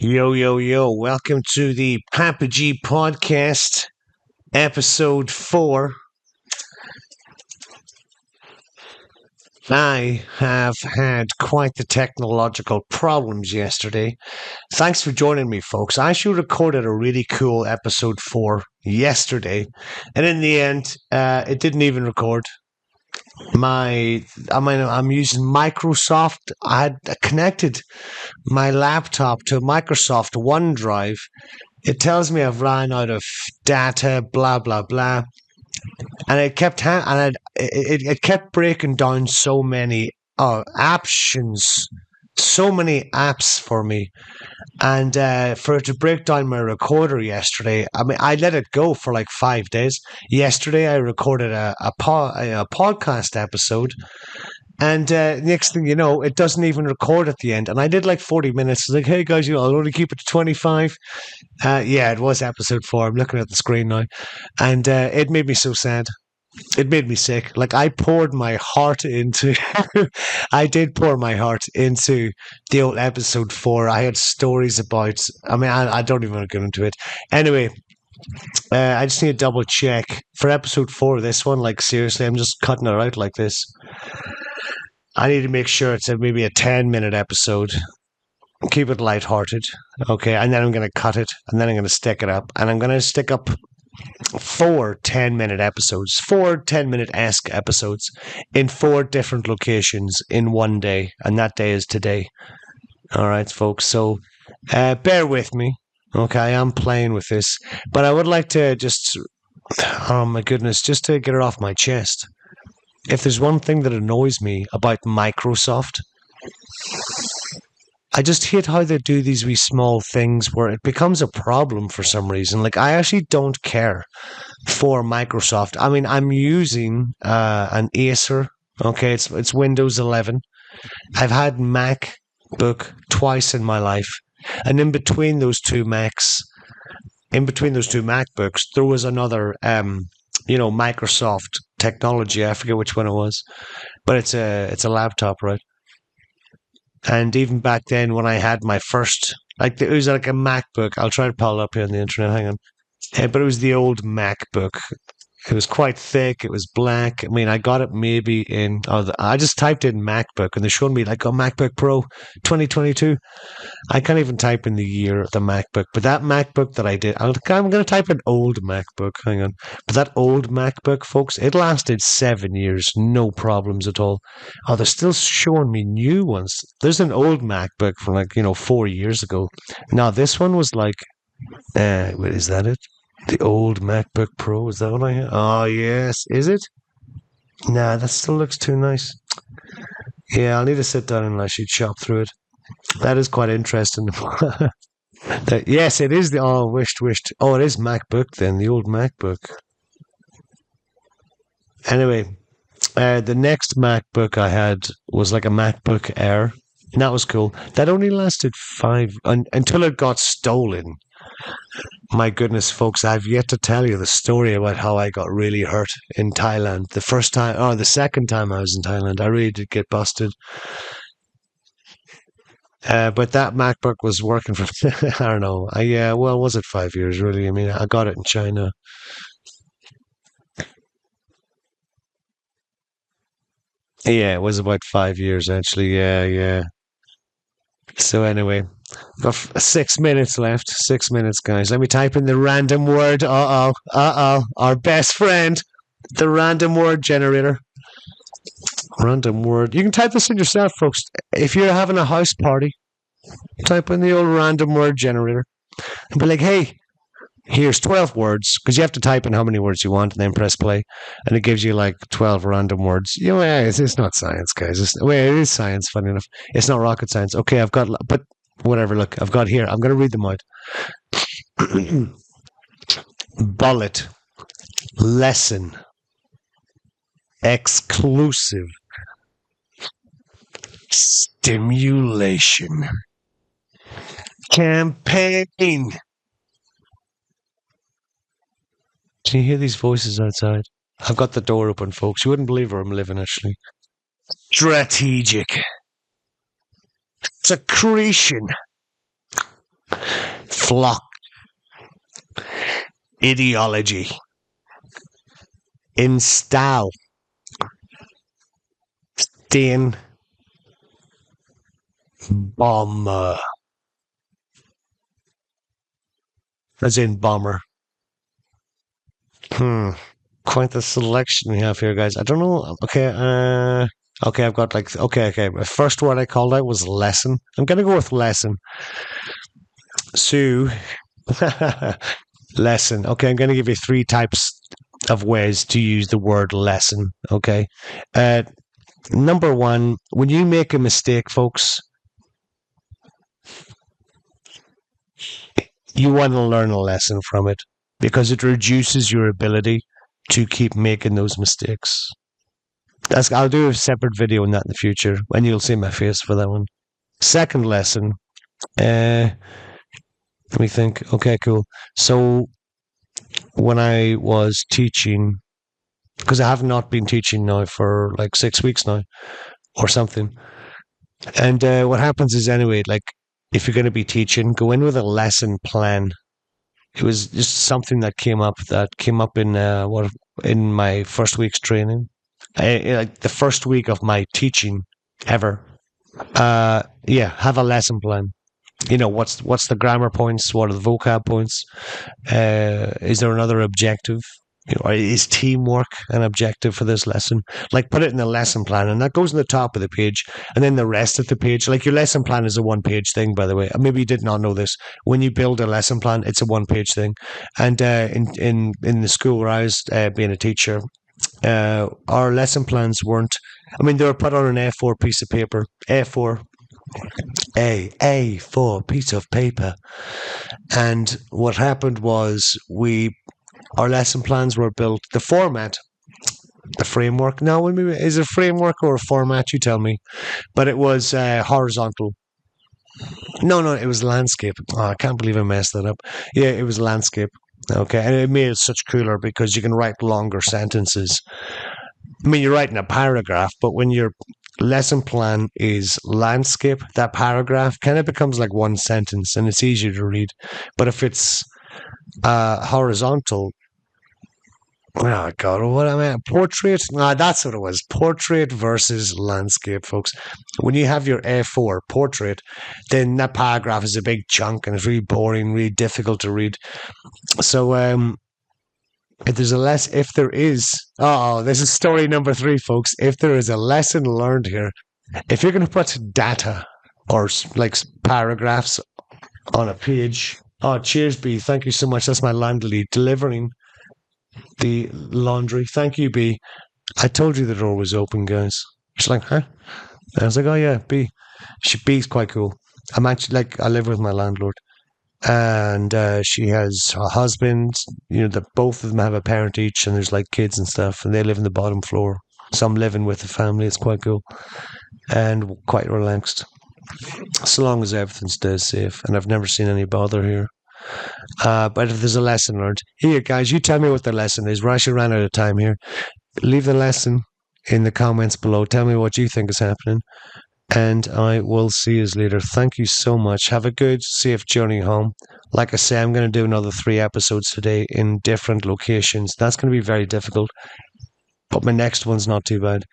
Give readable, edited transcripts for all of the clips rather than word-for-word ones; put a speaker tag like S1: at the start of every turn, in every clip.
S1: Yo, yo, yo. Welcome to the Papa G podcast, Ep.4. I have had quite the technological problems yesterday. Thanks for joining me, folks. I actually recorded a really cool Ep.4 yesterday, and in the end, it didn't even record. I'm using Microsoft. I had connected my laptop to Microsoft OneDrive. It tells me I've run out of data, blah blah blah, and it kept breaking down so many options, so many apps for me, and for it to break down my recorder yesterday. I mean, I let it go for like 5 days. Yesterday, I recorded a podcast episode. And next thing you know, it doesn't even record at the end. And I did like 40 minutes. It's like, hey guys, I'll only keep it to 25. Yeah, it was Ep.4. I'm looking at the screen now. And it made me so sad. It made me sick. Like I poured my heart into, I did pour my heart into the old Ep.4. I had stories about, I don't even want to get into it. Anyway, I just need to double check for Ep.4, this one. Like seriously, I'm just cutting it out like this. I need to make sure it's maybe a 10-minute episode. Keep it lighthearted. Okay. And then I'm going to cut it and then I'm going to stick it up. And I'm going to stick up 4 10-minute episodes, 4 10-minute-esque episodes in 4 different locations in one day. And that day is today. All right, folks. So bear with me. Okay. I am playing with this. But I would like to just, oh my goodness, just to get it off my chest. If there's one thing that annoys me about Microsoft, I just hate how they do these wee small things where it becomes a problem for some reason. Like, I actually don't care for Microsoft. I mean, I'm using an Acer. Okay, it's Windows 11. I've had MacBook twice in my life. And in between those two MacBooks, there was another Microsoft technology. I forget which one it was, but it's a laptop, right? And even back then, when I had my first, like it was like a MacBook. I'll try to pull it up here on the internet. Hang on, but it was the old MacBook. It was quite thick. It was black. I mean, I got it maybe in. I just typed in MacBook, and they showed me like a MacBook Pro 2022. I can't even type in the year of the MacBook, but that MacBook that I did, I'm going to type an old MacBook. Hang on. But that old MacBook, folks, it lasted 7 years, no problems at all. Oh, they're still showing me new ones. There's an old MacBook from 4 years ago. Now, this one was like, wait, is that it? The old MacBook Pro, is that what I have? Oh, yes. Is it? Nah, that still looks too nice. Yeah, I'll need to sit down and actually chop through it. That is quite interesting. Yes, it is the wished. Oh, it is MacBook then, the old MacBook. Anyway, the next MacBook I had was like a MacBook Air, and that was cool. That only lasted until it got stolen. My goodness, folks, I've yet to tell you the story about how I got really hurt in Thailand. The second time I was in Thailand, I really did get busted. But that MacBook was working for, I don't know. Was it 5 years, really? I mean, I got it in China. Yeah, it was about 5 years, actually. Yeah. So anyway, got 6 minutes left. 6 minutes, guys. Let me type in the random word. Our best friend, the random word generator. Random word. You can type this in yourself, folks. If you're having a house party, type in the old random word generator and be like, hey, here's 12 words, because you have to type in how many words you want and then press play, and it gives you like 12 random words. It's not science, guys. It is science, funny enough. It's not rocket science. Okay, but whatever, look, I've got here. I'm going to read them out. Bullet. Lesson. Exclusive. Stimulation. Campaign. Can you hear these voices outside? I've got the door open, folks. You wouldn't believe where I'm living, actually. Strategic. Secretion. flock, ideology, install, stain, bomber, as in bomber. Hmm. Quite the selection we have here, guys. I don't know. Okay, okay, I've got like okay. The first word I called out was lesson. I'm gonna go with lesson. Sue, lesson. Okay, I'm gonna give you three types of ways to use the word lesson. Okay, uh, number one, when you make a mistake, folks, you want to learn a lesson from it because it reduces your ability to keep making those mistakes. I'll do a separate video on that in the future, and you'll see my face for that one. Second lesson, let me think. Okay, cool. So when I was teaching, because I have not been teaching now for like 6 weeks now or something, and what happens is anyway, like if you're going to be teaching, go in with a lesson plan. It was just something that came up in what in my first week's training, like the first week of my teaching ever. Yeah, have a lesson plan. What's the grammar points? What are the vocab points? Is there another objective? Or is teamwork an objective for this lesson? Like put it in the lesson plan, and that goes in the top of the page, and then the rest of the page. Like your lesson plan is a one-page thing, by the way. Maybe you did not know this. When you build a lesson plan, it's a one-page thing. And in the school where I was being a teacher, our lesson plans weren't. I mean, they were put on an A4 piece of paper. A4 piece of paper. And what happened was our lesson plans were built. The format, the framework. Now, is it a framework or a format? You tell me. But it was horizontal. No, it was landscape. Oh, I can't believe I messed that up. Yeah, it was landscape. Okay, and it made it such cooler because you can write longer sentences. I mean, you're writing a paragraph, but when your lesson plan is landscape, that paragraph kind of becomes like one sentence and it's easier to read. But if it's horizontal, oh God, what am I? Portrait? No, that's what it was. Portrait versus landscape, folks. When you have your A4 portrait, then that paragraph is a big chunk and it's really boring, really difficult to read. So, if there is, this is story number 3, folks. If there is a lesson learned here, if you're going to put data or like paragraphs on a page, cheers, B. Thank you so much. That's my landlady delivering the laundry. Thank you, B. I told you the door was open, guys. She's like, huh? And I was like, oh yeah, B. B's quite cool. I'm actually like, I live with my landlord, and she has a husband. Both of them have a parent each, and there's like kids and stuff, and they live in the bottom floor. So I'm living with the family. It's quite cool and quite relaxed, so long as everything stays safe. And I've never seen any bother here. But if there's a lesson learned, here, guys, you tell me what the lesson is. We're actually ran out of time here. Leave the lesson in the comments below. Tell me what you think is happening. And I will see you later. Thank you so much. Have a good, safe journey home. Like I say, I'm going to do another 3 episodes today in different locations. That's going to be very difficult. But my next one's not too bad.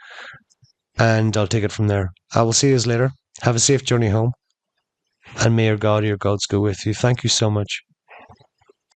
S1: And I'll take it from there. I will see you later. Have a safe journey home. And may your God or your gods go with you. Thank you so much.